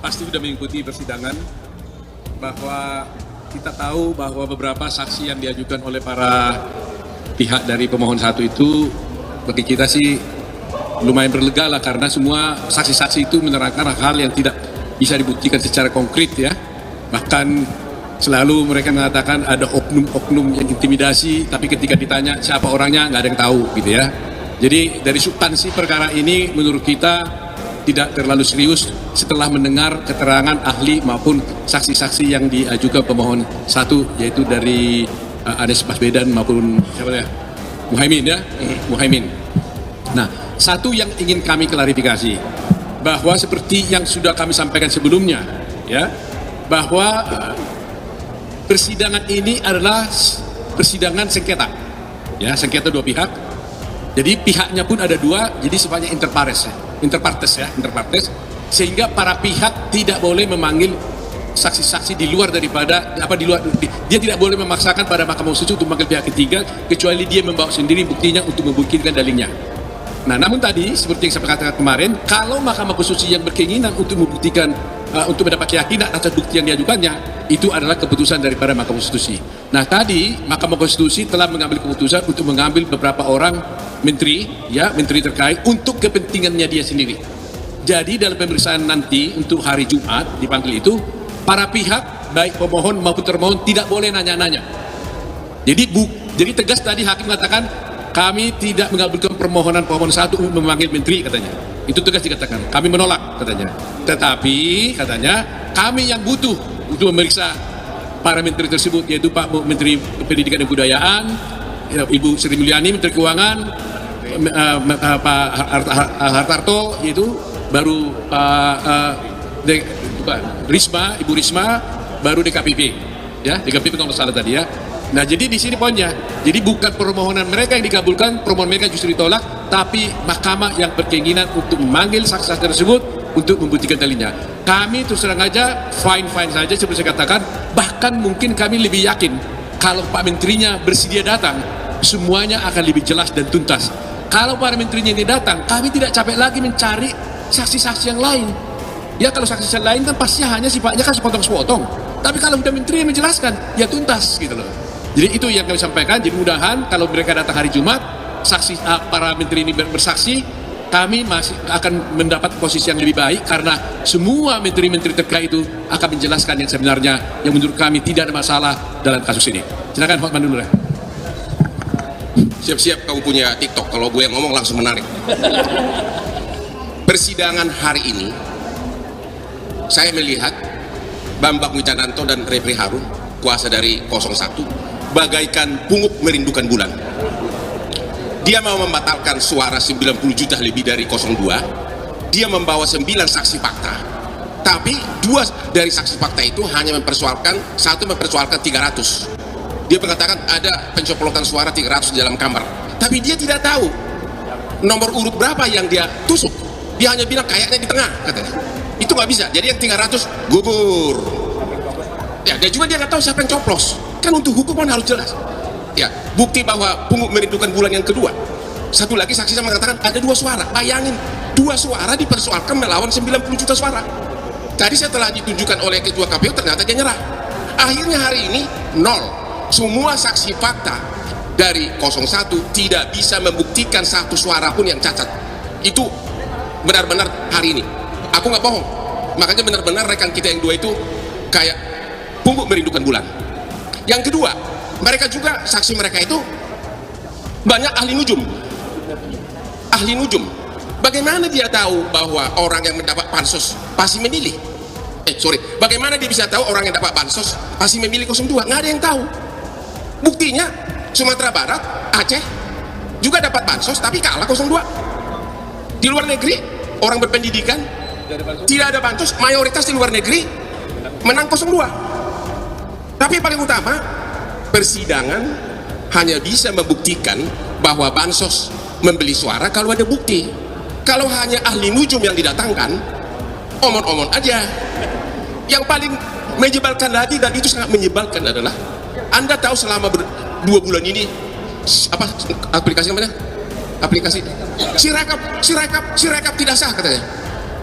Pasti sudah mengikuti persidangan, bahwa kita tahu bahwa beberapa saksi yang diajukan oleh para pihak dari pemohon satu itu bagi kita sih lumayan berlega lah, karena semua saksi-saksi itu menerangkan hal yang tidak bisa dibuktikan secara konkret ya. Bahkan selalu mereka mengatakan ada oknum-oknum yang intimidasi, tapi ketika ditanya siapa orangnya nggak ada yang tahu gitu ya. Jadi dari substansi perkara ini menurut kita tidak terlalu serius setelah mendengar keterangan ahli maupun saksi-saksi yang diajukan pemohon satu, yaitu dari Anies Baswedan maupun siapa ya, Muhaimin ya, Muhaimin. Nah, satu yang ingin kami klarifikasi, bahwa seperti yang sudah kami sampaikan sebelumnya ya, bahwa persidangan ini adalah persidangan sengketa ya, sengketa dua pihak. Jadi pihaknya pun ada dua, jadi sifatnya interpartes, sehingga para pihak tidak boleh memanggil saksi-saksi di luar daripada dia tidak boleh memaksakan pada Mahkamah Konstitusi untuk memanggil pihak ketiga kecuali dia membawa sendiri buktinya untuk membuktikan dalilnya. Nah, namun tadi seperti yang saya katakan kemarin, kalau Mahkamah Konstitusi yang berkeinginan untuk membuktikan untuk mendapat keyakinan atas bukti yang diajukannya, itu adalah keputusan daripada Mahkamah Konstitusi. Nah, tadi Mahkamah Konstitusi telah mengambil keputusan untuk mengambil beberapa orang menteri terkait untuk kepentingannya dia sendiri. Jadi dalam pemeriksaan nanti untuk hari Jumat dipanggil itu, para pihak baik pemohon maupun termohon tidak boleh nanya-nanya. Jadi tegas tadi hakim mengatakan kami tidak mengabulkan permohonan pemohon satu untuk memanggil menteri katanya. Itu tegas dikatakan. Kami menolak katanya. Tetapi katanya kami yang butuh untuk memeriksa para menteri tersebut, yaitu Pak Menteri Pendidikan dan Kebudayaan, Ibu Sri Mulyani Menteri Keuangan, Pak Hartarto, yaitu baru Ibu Risma, baru DKPP ya, DKPP kalau salah tadi ya. Nah, jadi di sini poinnya, jadi bukan permohonan mereka yang dikabulkan, permohonan mereka justru ditolak, tapi mahkamah yang berkeinginan untuk memanggil saksi-saksi tersebut untuk membuktikan dalilnya. Kami terus terang aja fine saja seperti saya katakan, bahkan mungkin kami lebih yakin kalau Pak Menterinya bersedia datang, semuanya akan lebih jelas dan tuntas. Kalau para menterinya ini datang, kami tidak capek lagi mencari saksi-saksi yang lain. Ya, kalau saksi yang lain kan pasti hanya sifatnya kan sepotong-sepotong. Tapi kalau sudah menteri yang menjelaskan, ya tuntas gitu loh. Jadi itu yang kami sampaikan. Jadi mudah-mudahan kalau mereka datang hari Jumat, saksi para menteri ini bersaksi, kami masih akan mendapat posisi yang lebih baik karena semua menteri-menteri terkait itu akan menjelaskan yang sebenarnya, yang menurut kami tidak ada masalah dalam kasus ini. Silakan Hotman dulu ya. Siap-siap kamu punya TikTok, kalau gue yang ngomong langsung menarik. Persidangan hari ini saya melihat Bambang Wijananto dan Refli Harun, kuasa dari 01, bagaikan pungut merindukan bulan. Dia mau membatalkan suara 90 juta lebih dari 02. Dia membawa 9 saksi fakta, tapi 2 dari saksi fakta itu hanya mempersoalkan, satu mempersoalkan 300. Dia mengatakan ada pencoblosan suara 300 di dalam kamar, tapi dia tidak tahu nomor urut berapa yang dia tusuk. Dia hanya bilang kayaknya di tengah katanya. Itu nggak bisa, jadi yang 300 gugur ya. Dan juga dia nggak tahu siapa yang coplos. Kan untuk hukuman harus jelas ya. Bukti bahwa pungut merindukan bulan yang kedua, satu lagi saksi saya mengatakan ada 2 suara. Bayangin, 2 suara dipersoalkan melawan 90 juta suara. Tadi setelah ditunjukkan oleh ketua KPU ternyata dia nyerah. Akhirnya hari ini 0. Semua saksi fakta dari 01 tidak bisa membuktikan satu suara pun yang cacat. Itu benar-benar hari ini, aku nggak bohong. Makanya benar-benar rekan kita yang 2 itu kayak pungut merindukan bulan. Yang kedua, mereka juga, saksi mereka itu banyak ahli nujum. Bagaimana dia tahu bahwa orang yang mendapat bansos pasti memilih? Bagaimana dia bisa tahu orang yang dapat bansos pasti memilih 02? Nggak ada yang tahu. Buktinya Sumatera Barat, Aceh juga dapat bansos tapi kalah 02. Di luar negeri orang berpendidikan tidak ada bansos, mayoritas di luar negeri menang 02. Tapi paling utama, persidangan hanya bisa membuktikan bahwa bansos membeli suara kalau ada bukti. Kalau hanya ahli nujum yang didatangkan, omon-omon aja. Yang paling menyebalkan lagi, dan itu sangat menyebalkan, adalah Anda tahu selama 2 bulan ini apa aplikasi namanya? Aplikasi Sirekap tidak sah katanya.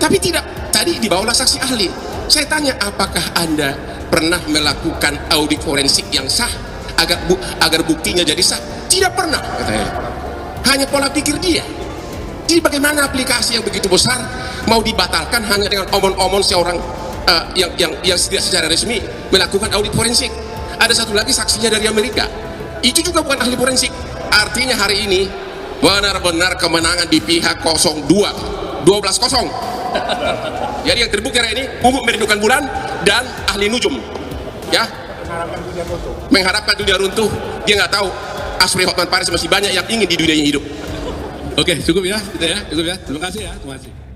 Tapi tidak, tadi dibawalah saksi ahli. Saya tanya, apakah Anda pernah melakukan audit forensik yang sah agar buktinya jadi sah? Tidak pernah, katanya. Hanya pola pikir dia. Jadi bagaimana aplikasi yang begitu besar mau dibatalkan hanya dengan omon-omon seorang yang tidak secara resmi melakukan audit forensik? Ada satu lagi saksinya dari Amerika. Itu juga bukan ahli forensik. Artinya hari ini benar-benar kemenangan di pihak 02, 12-0. Jadi yang terbukti hari ini Punguk Merindukan Bulan dan ahli nujum, ya, mengharapkan dunia runtuh. Dia nggak tahu Asri Hotman Paris masih banyak yang ingin di dunia yang hidup. Oke, cukup ya, kita ya, cukup ya. Terima kasih ya, terima kasih.